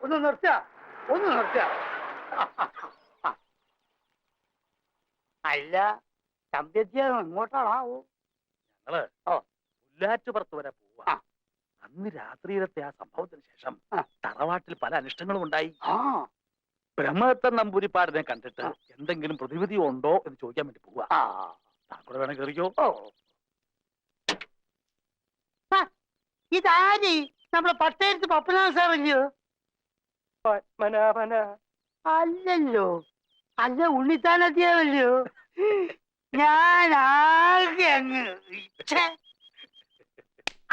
ഒന്ന് നിർത്തുക, ഒന്ന് നിർത്തുക. അല്ല, തമ്പിയെത്തിയ എങ്ങോട്ടാണാവോ? ഞങ്ങള് പുല്ലാറ്റുപുറത്ത് വരെ പോവാ. അന്ന് രാത്രിയിലത്തെ ആ സംഭവത്തിന് ശേഷം തറവാട്ടിൽ പല അനിഷ്ടങ്ങളും ഉണ്ടായി. ബ്രഹ്മദത്തൻ നമ്പൂരിപ്പാടിനെ കണ്ടിട്ട് എന്തെങ്കിലും പ്രതിവിധി ഉണ്ടോ എന്ന് ചോദിക്കാൻ വേണ്ടി പോവാ. താങ്കൂടെ വേണം കയറിക്കോ. ഇതാര്? നമ്മുടെ പട്ടയത്ത് പപ്പനാഥ സാറല്ലയോ? അല്ലല്ലോ. അല്ല, ഉണ്ണിത്താനത്തിയാണല്ലോ. ഞാൻ ആകെ അങ്ങ്.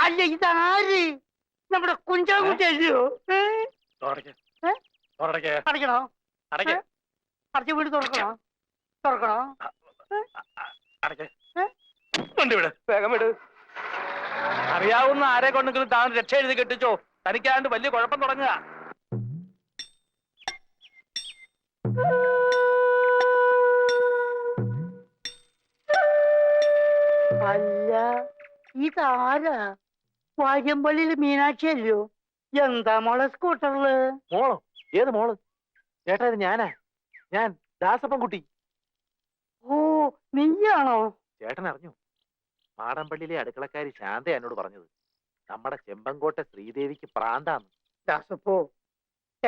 അല്ല, ഇതാര്? നമ്മുടെ കുഞ്ചാകുട്ടിയല്ലയോ? അടയ്ക്കണോ? അടച്ച വീട് തുറക്കണോ? തുറക്കണോ? വേഗം വിട്. അറിയാവുന്ന ആരെ കൊണ്ടെങ്കിലും താൻ രക്ഷ എഴുതി കെട്ടിച്ചോ. തനിക്കാണ്ട് വലിയ കുഴപ്പം തുടങ്ങുക. അല്ല, ഇതാരാ? വാര്യമ്പള്ളിയില് മീനാക്ഷി അല്ലയോ? എന്താ മോളെ സ്കൂട്ടറില്? മോളോ? ഏത് മോള്? ചേട്ടാ, ഇത് ഞാനാ. ഞാൻ ദാസപ്പൻകുട്ടി. ഓ, നീയാണോ? ചേട്ടൻ അറിഞ്ഞു? മാടമ്പള്ളിയിലെ അടുക്കളക്കാരി ശാന്ത എന്നോട് പറഞ്ഞത് നമ്മുടെ ചെമ്പങ്കോട്ടെ ശ്രീദേവിക്ക് പ്രാന്താന്ന്. ദാസപ്പോ,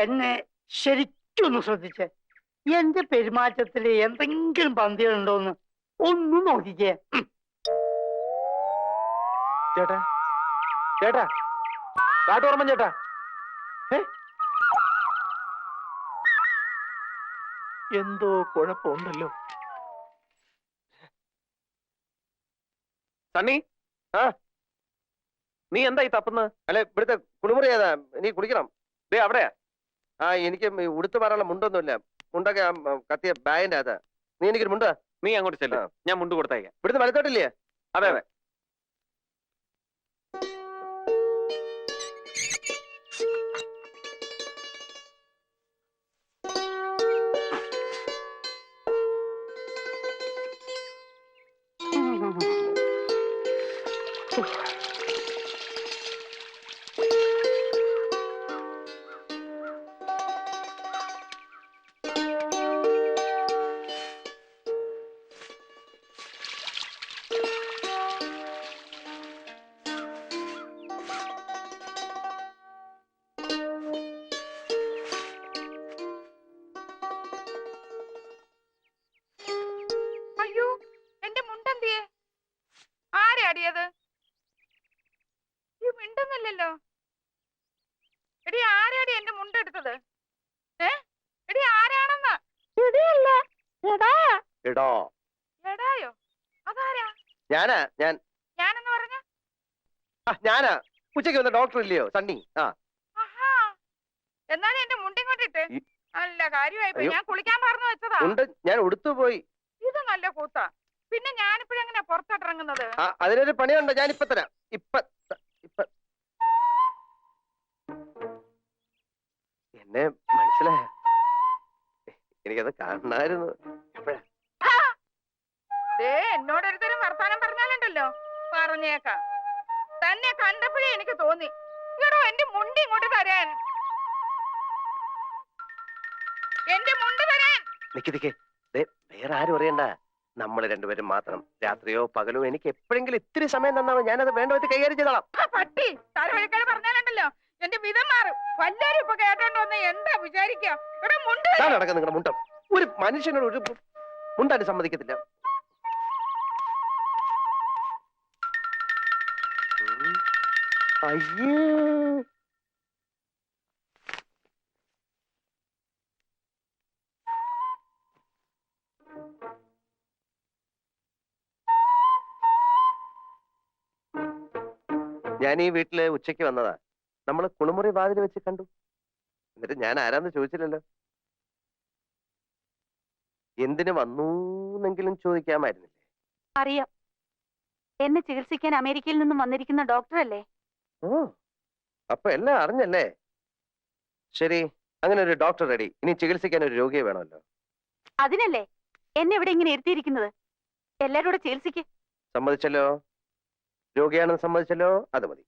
എന്നെ ശരിക്കൊന്ന് ശ്രദ്ധിച്ചേ. എന്റെ പെരുമാറ്റത്തില് എന്തെങ്കിലും പന്തികളുണ്ടോന്ന് ഒന്നും നോക്കിക്കേ. ചേട്ടാ, ചേട്ടാ, കാട്ടോർമ്മൻ ചേട്ടാ. എന്തോ കുഴപ്പമുണ്ടല്ലോ. സണ്ണി, നീ എന്താ ഈ തപ്പുന്നത്? അല്ലെ, ഇവിടുത്തെ കുളിമുറി ഏതാ? നീ കുളിക്കണം. ദേ അവിടെയാ. എനിക്ക് ഉടുത്തു മാറാനുള്ള മുണ്ടൊന്നുമില്ല. മുണ്ടൊക്കെ കത്തിയ ബാഗിന്റെ അകത്താ. നീ എനിക്കൊരു മുണ്ട. നീ അങ്ങോട്ട് ചെല്ലു, ഞാൻ മുണ്ട് കൊടുത്തേക്കാം. ഇവിടുന്ന് വലത്തോട്ടില്ലേ? അതെ അതെ. അയ്യോ, എന്റെ മുണ്ടെന്തിയെ? ആരെ അടിയത്? ഈ മിണ്ടുന്നില്ലല്ലോ. എടി, ആരാടി എന്റെ മുണ്ടെടുത്തത്? എടി, ആരാണെന്ന്? എടോ. എടായോ? അതാരാ? ഞാനാ. ഞാനെന്ന് പറഞ്ഞ? ഞാനാ. ഉച്ചയ്ക്ക് വന്ന ഡോക്ടർ ഇല്ലയോ, സണ്ണി? എന്നാലും എന്റെ മുണ്ടിങ്ങോട്ടിട്ട്. നല്ല കാര്യമായി. ഞാൻ കുളിക്കാൻ പറഞ്ഞു വെച്ചതാ. ഞാൻ ഉടുത്തു പോയി. ഇത് നല്ല കൂത്താ. പിന്നെ ഞാനിപ്പോഴെങ്ങനെ പുറത്തോട്ടിറങ്ങുന്നത്? അതിനൊരു പണിയുണ്ട്, ഞാൻ ഇപ്പൊ തരാം. എന്നെ മനസ്സിലായ? എനിക്കത് കാണായിരുന്നു. എന്നോടൊരുത്തരും വർത്താനം പറഞ്ഞാലുണ്ടല്ലോ, പറഞ്ഞേക്കാം. തന്നെ കണ്ടപ്പോഴേ എനിക്ക് തോന്നി, ഇടോ എന്റെ മുണ്ട് ഇങ്ങോട്ട് തരാൻ. എന്റെ മുണ്ട് തരാൻ. നിക്ക്. വേറെ ആരും അറിയണ്ട, നമ്മള് രണ്ടുപേരും മാത്രം. രാത്രിയോ പകലോ എനിക്ക് എപ്പോഴെങ്കിലും ഇത്തിരി സമയം തന്നാ ഞാനത് വേണ്ട വിധത്തിൽ കൈകാര്യം ചെയ്തോളാം. പട്ടി തലവഴിക്കാതെ പറഞ്ഞാലുണ്ടല്ലോ എന്റെ വിധം മാറും. വല്ലാരും ഇപ്പൊ കേട്ടോണ്ട് വന്ന് എന്താ വിചാരിക്കാം? ഇവിടെ മുണ്ട് നടക്കാം. നിങ്ങളുടെ മുണ്ടം ഒരു മനുഷ്യനോട് ഒരു മുണ്ടാനും സമ്മതിക്കത്തില്ല. അയ്യേ, ഞാൻ ഈ വീട്ടില് ഉച്ചയ്ക്ക് വന്നതാ. നമ്മള് കുളിമുറി വാതിൽ വെച്ച് കണ്ടു. എന്നിട്ട് ഞാൻ ആരാന്ന് ചോദിച്ചില്ലല്ലോ. എന്തിനു വന്നൂന്നെങ്കിലും ചോദിക്കാമായിരുന്നില്ലേ? അറിയാം, എന്നെ ചികിത്സിക്കാൻ അമേരിക്കയിൽ നിന്നും വന്നിരിക്കുന്ന ഡോക്ടർ അല്ലേ? ഓ, അപ്പൊ എല്ലാം അറിഞ്ഞല്ലേ? ശരി, അങ്ങനെ ഒരു ഡോക്ടർ റെഡി. ഇനി ചികിത്സിക്കാൻ ഒരു രോഗിയെ വേണമല്ലോ. അതിനല്ലേ എന്നെ ഇവിടെ ഇങ്ങനെ ഇരുത്തിയിരിക്കുന്നത്. എല്ലാരും കൂടെ ചികിത്സിക്ക്. സമ്മതിച്ചല്ലോ, രോഗിയാണെന്ന് സമ്മതിച്ചല്ലോ, അത് മതി.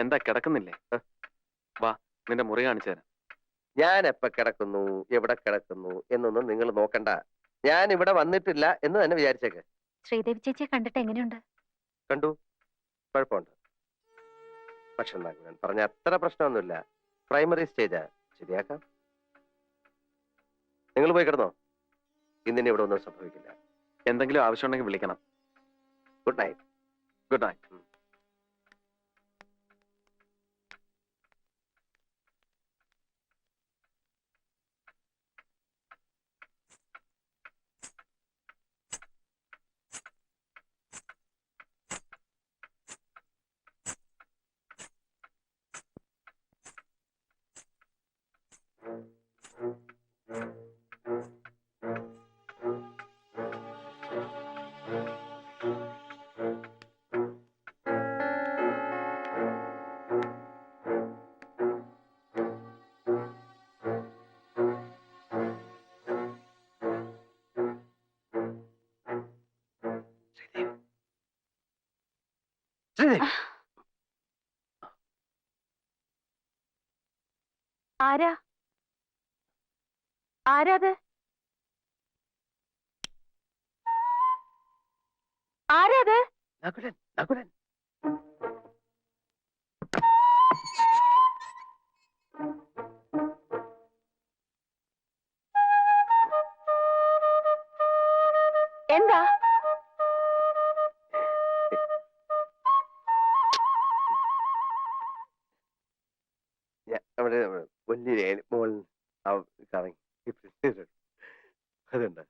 എന്താ കിടക്കുന്നില്ലേ? വാ, നിന്റെ മുറി കാണിച്ചു തരാം. ഞാൻ എപ്പ കിടക്കുന്നു, എവിടെ കിടക്കുന്നു എന്നൊന്നും നിങ്ങൾ നോക്കണ്ട. ഞാൻ ഇവിടെ വന്നിട്ടില്ല എന്ന് തന്നെ വിചാരിച്ചേക്ക്. ശ്രീദേവി ചേച്ചിയെ കണ്ടിട്ട് എങ്ങനെയുണ്ട്? കണ്ടു, കുഴപ്പമുണ്ട്. പക്ഷെ നകുലൻ പറഞ്ഞ അത്ര പ്രശ്നമൊന്നുമില്ല. പ്രൈമറി സ്റ്റേജാ, ശരിയാക്കാം. നിങ്ങൾ പോയി കിടന്നോ. ഇന്നിനി ഇവിടെ ഒന്നും സംഭവിക്കില്ല. എന്തെങ്കിലും ആവശ്യമുണ്ടെങ്കിൽ വിളിക്കണം. Good night. Good night. Sridevi, ആരാ? ആരാത്? ആരാത്? നകുലൻ, നകുലൻ. എന്താ? നമ്മുടെ വലിയ മോൾ കറങ്ങി അതുണ്ട്.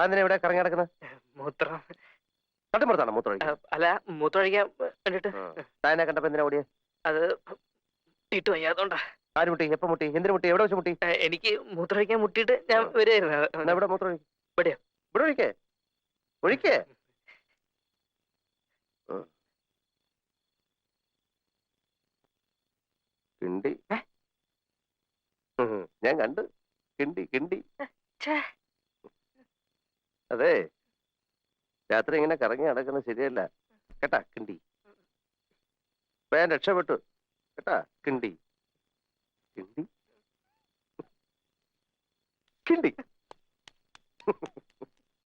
താൻ എവിടെ കറങ്ങി നടക്കുന്നത്? മൂത്രം തട്ടിപ്പുറത്താണോ മൂത്രം ഒഴിക്കാൻ? അല്ല മൂത്രമൊഴിക്കാൻ വേണ്ടിട്ട് താനെ കണ്ടപ്പോ എന്തിനാ ഓടിയെ? അത് ഇട്ട് വയ്യാത്തോണ്ടാ. ആര് മുട്ടി? എപ്പോ മുട്ടി? എന്തിനു മുട്ടി? എവിടെ വെച്ച് മുട്ടി? എനിക്ക് മൂത്രമൊഴിക്കാൻ മുട്ടിയിട്ട് ഞാൻ വരുമായിരുന്നു. എന്നാ ഇവിടെ മൂത്രം ഒഴിക്ക്. ഇവിടെയോ? ഇവിടെ ഒഴിക്കേ. ഒഴിക്കേ. കിണ്ടി. ഞാൻ കണ്ടു. കിണ്ടി കിണ്ടി. ഛേ. അതെ, രാത്രി ഇങ്ങനെ കറങ്ങി നടക്കുന്നത് ശരിയല്ല കേട്ടാ കിണ്ടി. ഇപ്പൊ ഞാൻ രക്ഷപ്പെട്ടു കേട്ടാ കിണ്ടി. കിണ്ടി കിണ്ടി.